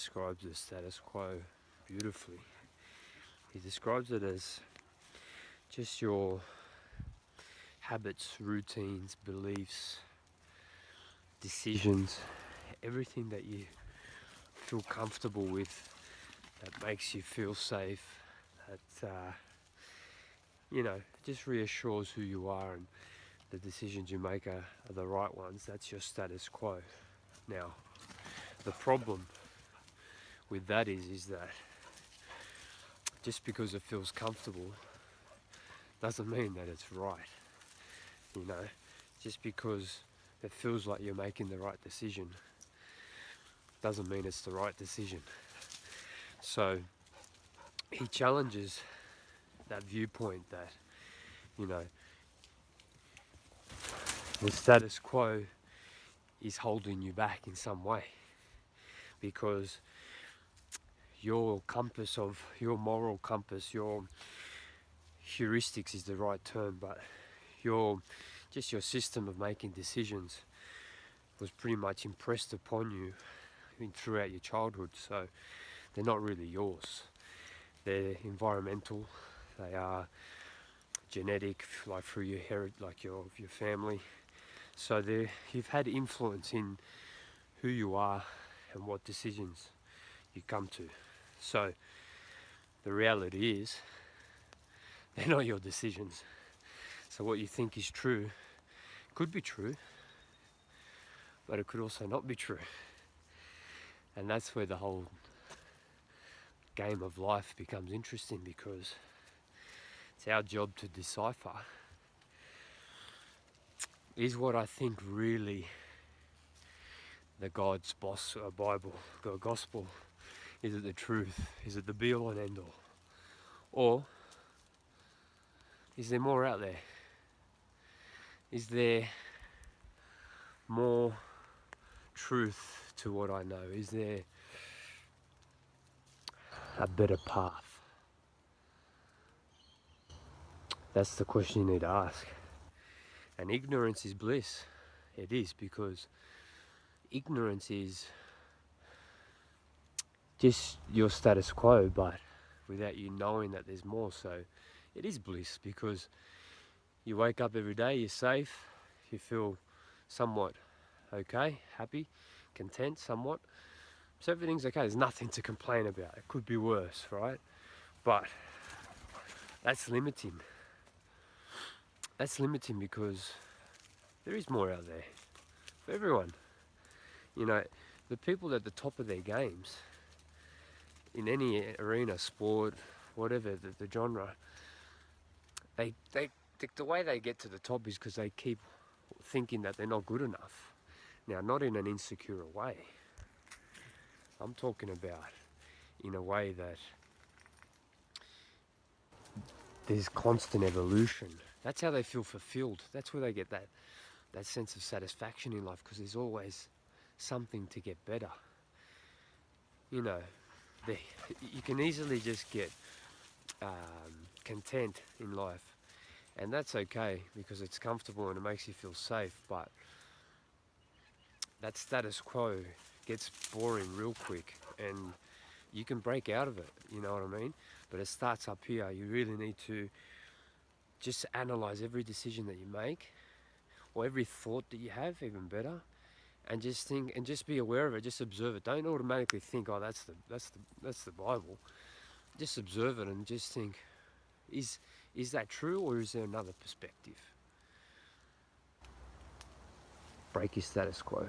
describes the status quo beautifully. He describes it as just your habits, routines, beliefs, decisions, everything that you feel comfortable with, that makes you feel safe, that just reassures who you are, and the decisions you make are the right ones. That's your status quo. Now, the problem with that is that just because it feels comfortable doesn't mean that it's right. Just because it feels like you're making the right decision doesn't mean it's the right decision. So he challenges that viewpoint that, the status quo is holding you back in some way, because your compass of your moral compass, your heuristics is the right term, but your system of making decisions was pretty much impressed upon you throughout your childhood. So they're not really yours. They're environmental. They are genetic, like through your your family. So you've had influence in who you are and what decisions you come to. So the reality is, they're not your decisions. So what you think is true could be true, but it could also not be true. And that's where the whole game of life becomes interesting, because it's our job to decipher, is what I think really the God's Bible, the gospel, is it the truth? Is it the be all and end all? Or is there more out there? Is there more truth to what I know? Is there a better path? That's the question you need to ask. And ignorance is bliss. It is, because ignorance is just your status quo, but without you knowing that there's more. So it is bliss, because you wake up every day, you're safe, you feel somewhat okay, happy, content somewhat. So everything's okay, there's nothing to complain about. It could be worse, right? But that's limiting. That's limiting, because there is more out there for everyone. The people at the top of their games, in any arena, sport, whatever the genre, the way they get to the top is because they keep thinking that they're not good enough. Now, not in an insecure way. I'm talking about in a way that there's constant evolution. That's how they feel fulfilled. That's where they get that sense of satisfaction in life, because there's always something to get better. You can easily just get content in life, and that's okay, because it's comfortable and it makes you feel safe. But that status quo gets boring real quick, and you can break out of it, you know what I mean? But it starts up here. You really need to just analyze every decision that you make, or every thought that you have, even better, and just think, and just be aware of it. Just observe it. Don't automatically think, oh, that's the Bible. Just observe it and just think, is that true, or is there another perspective? Break your status quo.